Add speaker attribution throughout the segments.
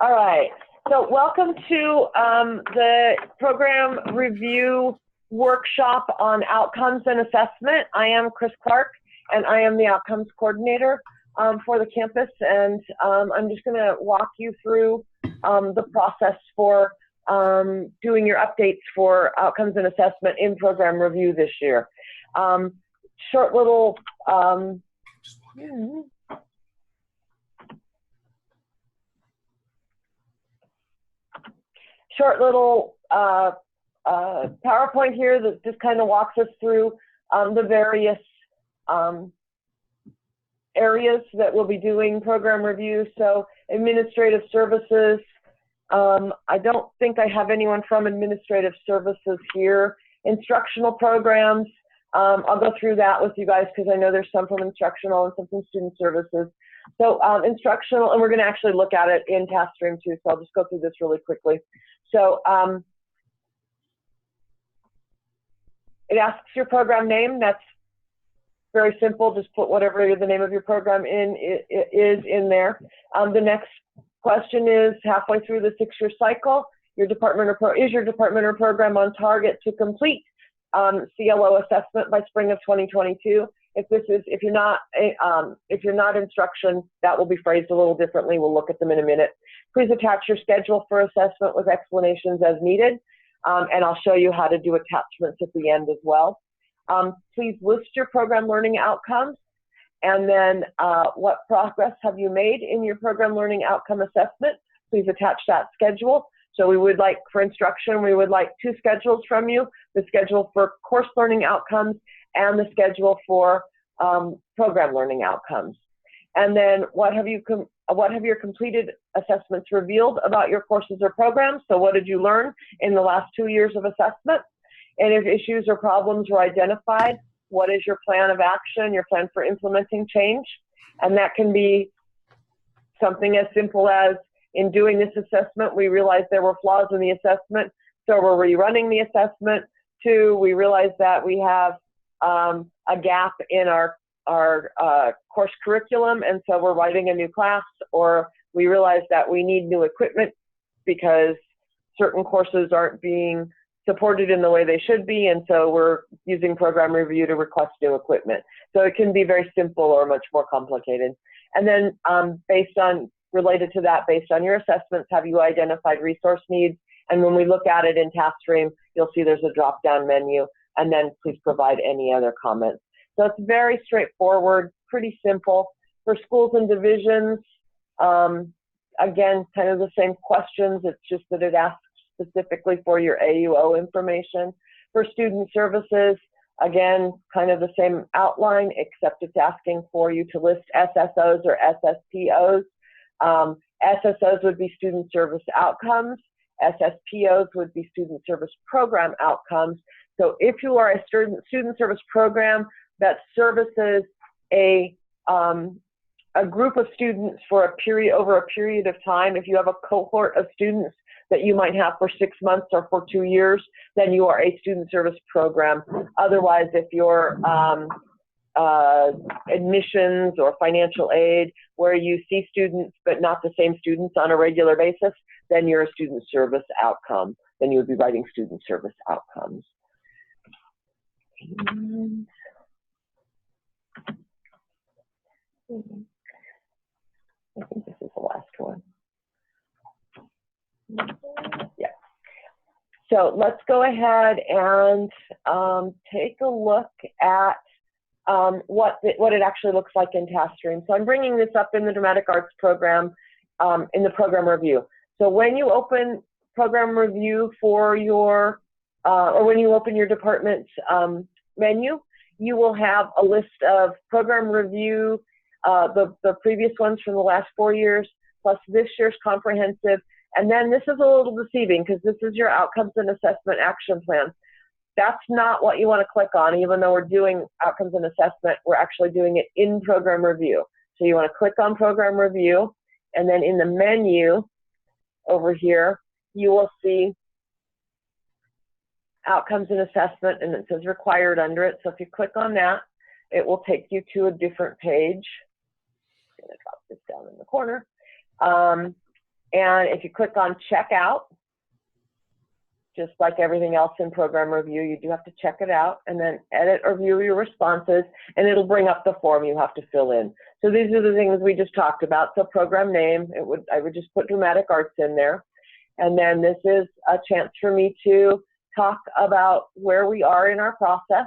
Speaker 1: All right, so welcome to the program review workshop on outcomes and assessment. I am Chris Clark, and I am the outcomes coordinator for the campus, and I'm just going to walk you through the process for doing your updates for outcomes and assessment in program review this year. Short little PowerPoint here that just kind of walks us through the various areas that we'll be doing program review. So administrative services, I don't think I have anyone from administrative services here. Instructional programs, I'll go through that with you guys because I know there's some from instructional and some from student services. So instructional, and we're going to actually look at it in task stream too, so I'll just go through this really quickly. So it asks your program name. That's very simple. Just put whatever the name of your program is in there. The next question is, halfway through the 6-year cycle, is your department or program on target to complete CLO assessment by spring of 2022? If you're not instruction, that will be phrased a little differently. We'll look at them in a minute. Please attach your schedule for assessment with explanations as needed, and I'll show you how to do attachments at the end as well. Please list your program learning outcomes, and then what progress have you made in your program learning outcome assessment? Please attach that schedule. So we would like, for instruction, we would like 2 schedules from you, the schedule for course learning outcomes and the schedule for program learning outcomes. And then what have your completed assessments revealed about your courses or programs? So what did you learn in the last 2 years of assessment? And if issues or problems were identified, what is your plan of action, your plan for implementing change? And that can be something as simple as, in doing this assessment, we realized there were flaws in the assessment, so we're rerunning the assessment. 2, we realized that we have a gap in our course curriculum, and so we're writing a new class, or we realize that we need new equipment because certain courses aren't being supported in the way they should be, and so we're using program review to request new equipment. So it can be very simple or much more complicated. And then related to that, based on your assessments, have you identified resource needs? And when we look at it in task stream, you'll see there's a drop-down menu, and then please provide any other comments. So it's very straightforward, pretty simple. For schools and divisions, again, kind of the same questions. It's just that it asks specifically for your AUO information. For student services, again, kind of the same outline, except it's asking for you to list SSOs or SSPOs. SSOs would be student service outcomes. SSPOs would be student service program outcomes. So if you are a student service program that services a group of students for over a period of time, if you have a cohort of students that you might have for 6 months or for 2 years, then you are a student service program. Otherwise, if you're admissions or financial aid, where you see students but not the same students on a regular basis, then you're a student service outcome. Then you would be writing student service outcomes. And I think this is the last one. Yeah. So let's go ahead and take a look at what it actually looks like in task stream. So I'm bringing this up in the dramatic arts program, in the program review. So when you open program review for your, or when you open your department's menu, you will have a list of program review, the previous ones from the last 4 years, plus this year's comprehensive. And then this is a little deceiving because this is your outcomes and assessment action plan. That's not what you want to click on. Even though we're doing outcomes and assessment, we're actually doing it in program review. So you want to click on program review, and then in the menu over here, you will see outcomes and assessment, and it says required under it. So if you click on that, it will take you to a different page. I'm going to drop this down in the corner. And if you click on checkout, just like everything else in program review, you do have to check it out and then edit or view your responses, and it'll bring up the form you have to fill in. So these are the things we just talked about. So program name, I would just put Dramatic Arts in there. And then this is a chance for me to talk about where we are in our process.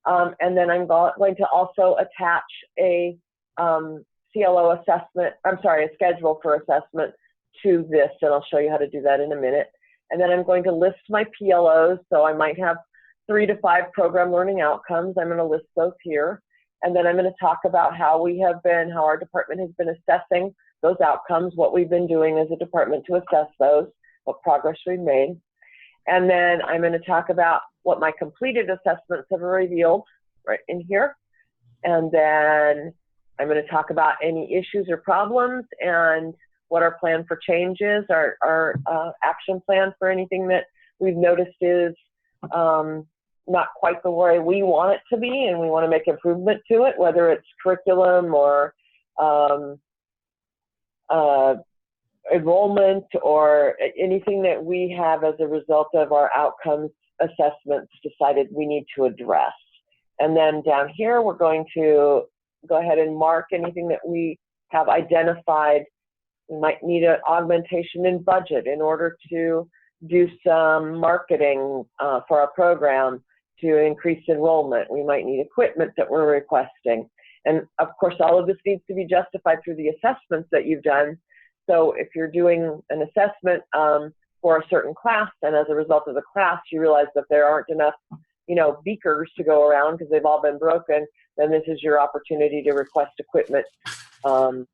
Speaker 1: And then I'm going to also attach a CLO assessment, a schedule for assessment to this, and I'll show you how to do that in a minute. And then I'm going to list my PLOs, so I might have 3 to 5 program learning outcomes. I'm going to list those here. And then I'm going to talk about how our department has been assessing those outcomes, what we've been doing as a department to assess those, what progress we've made. And then I'm going to talk about what my completed assessments have revealed right in here. And then I'm going to talk about any issues or problems and what our plan for change is, our action plan for anything that we've noticed is not quite the way we want it to be, and we want to make improvement to it, whether it's curriculum or enrollment or anything that we have as a result of our outcomes assessments decided we need to address. And then down here, we're going to go ahead and mark anything that we have identified. We might need an augmentation in budget in order to do some marketing for our program to increase enrollment. We might need equipment that we're requesting. And of course, all of this needs to be justified through the assessments that you've done. So if you're doing an assessment for a certain class, and as a result of the class, you realize that there aren't enough, beakers to go around because they've all been broken, then this is your opportunity to request equipment to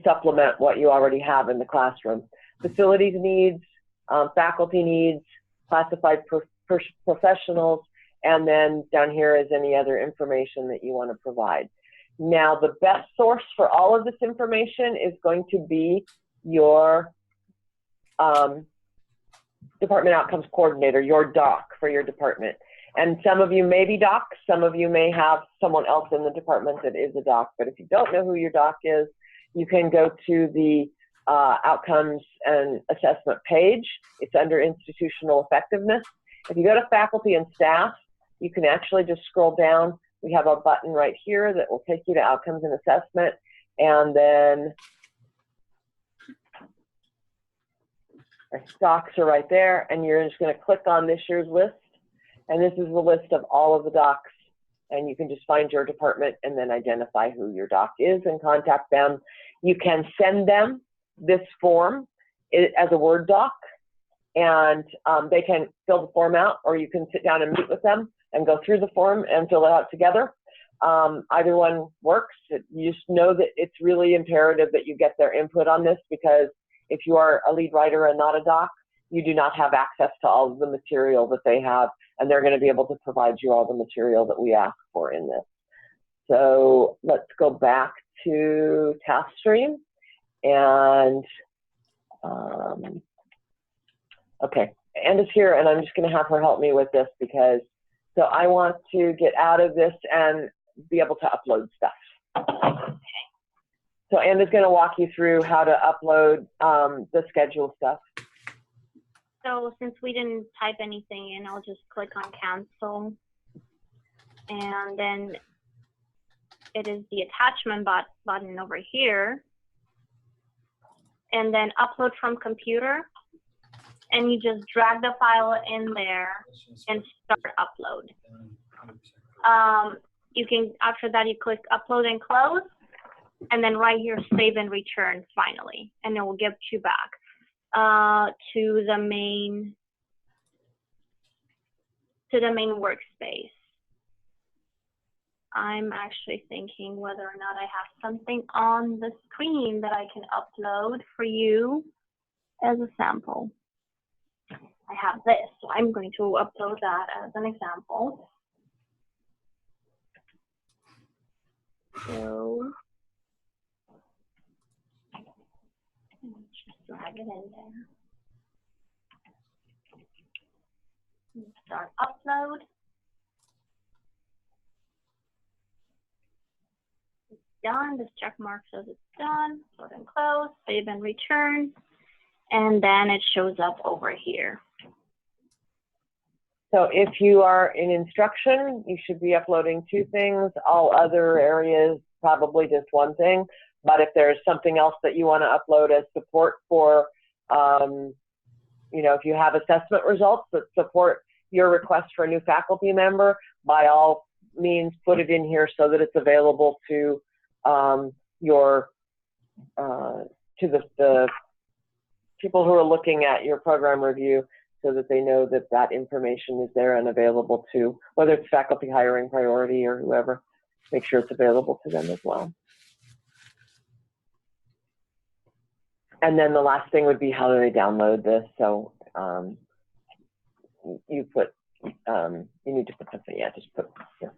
Speaker 1: supplement what you already have in the classroom. Facilities needs, faculty needs, classified professionals, and then down here is any other information that you want to provide. Now, the best source for all of this information is going to be your Department Outcomes Coordinator, your doc for your department. And some of you may be docs, some of you may have someone else in the department that is a doc, but if you don't know who your doc is, you can go to the Outcomes and Assessment page. It's under Institutional Effectiveness. If you go to Faculty and Staff, you can actually just scroll down. We have a button right here that will take you to Outcomes and Assessment, and then our docs are right there, and you're just going to click on this year's list, and this is the list of all of the docs, and you can just find your department and then identify who your doc is and contact them. You can send them this form as a Word doc, and they can fill the form out, or you can sit down and meet with them and go through the form and fill it out together. Either one works. You just know that it's really imperative that you get their input on this, because if you are a lead writer and not a doc, you do not have access to all of the material that they have, and they're going to be able to provide you all the material that we ask for in this. So let's go back to TaskStream, and okay, Anna's here, and I'm just going to have her help me with this, because so I want to get out of this and be able to upload stuff. So Anna's going to walk you through how to upload the schedule stuff.
Speaker 2: So since we didn't type anything in, I'll just click on cancel. And then it is the attachment button over here. And then upload from computer. And you just drag the file in there and start upload. You can, after that, you click upload and close. And then right here, save and return finally. And it will get you back to the main workspace. I'm actually thinking whether or not I have something on the screen that I can upload for you as a sample. I have this, so I'm going to upload that as an example. So just drag it in there. Start upload. done. This check mark says it's done. Sort and close, save and return. And then it shows up over here.
Speaker 1: So if you are in instruction, you should be uploading 2 things. All other areas, probably just 1 thing. But if there's something else that you want to upload as support for, you know, if you have assessment results that support your request for a new faculty member, by all means, put it in here so that it's available to the people who are looking at your program review, so that they know that that information is there and available to, whether it's faculty hiring priority or whoever, make sure it's available to them as well. And then the last thing would be, how do they download this? So you put, you need to put something, yeah, just put, yeah.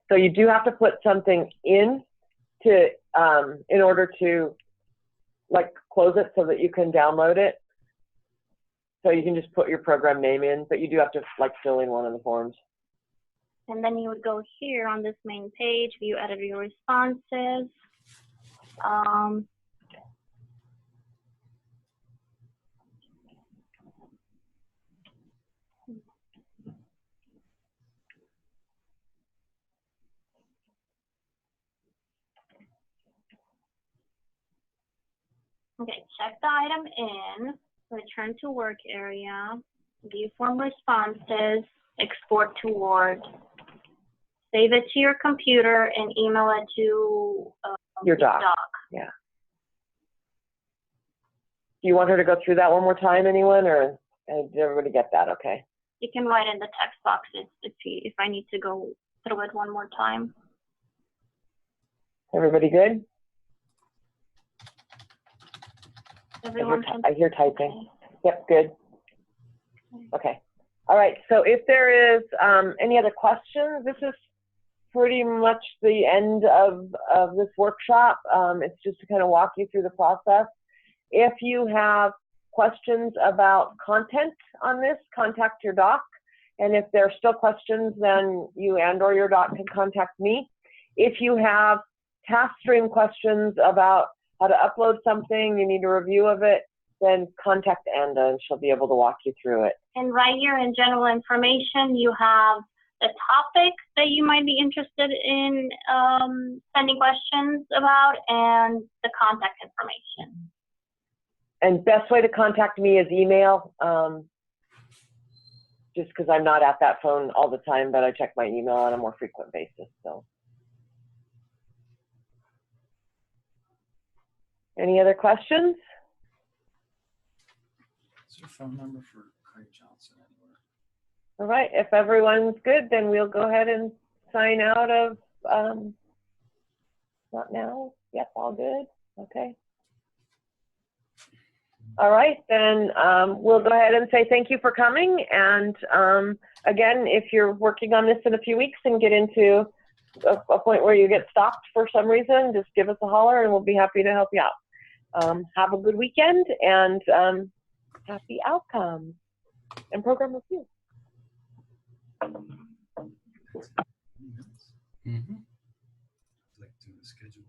Speaker 1: So you do have to put something in to, in order to like close it so that you can download it. So you can just put your program name in, but you do have to like fill in one of the forms.
Speaker 2: And then you would go here on this main page, view editor responses. Okay, check the item in, return to work area, view form responses, export to Word, save it to your computer, and email it to
Speaker 1: your doc. Yeah. Do you want her to go through that one more time, anyone, or did everybody get that okay?
Speaker 2: You can write in the text boxes if I need to go through it one more time.
Speaker 1: Everybody good?
Speaker 2: Everyone
Speaker 1: I hear typing. Okay. Yep, good. Okay. All right, so if there is any other questions, this is pretty much the end of this workshop. It's just to kind of walk you through the process. If you have questions about content on this, contact your doc. And if there are still questions, then you and/or your doc can contact me. If you have task stream questions about how to upload something, you need a review of it, then contact Anda and she'll be able to walk you through it.
Speaker 2: And right here in general information, you have the topic that you might be interested in sending questions about and the contact information.
Speaker 1: And best way to contact me is email, just because I'm not at that phone all the time, but I check my email on a more frequent basis. So, any other questions?
Speaker 3: Is there a phone number for Craig Johnson anywhere?
Speaker 1: All right, if everyone's good, then we'll go ahead and sign out of, not now, yep, all good, okay. All right, then we'll go ahead and say thank you for coming. And again, if you're working on this in a few weeks and get into a point where you get stopped for some reason, just give us a holler and we'll be happy to help you out. Have a good weekend and happy outcomes and program review.
Speaker 3: Mm-hmm. I'd like to schedule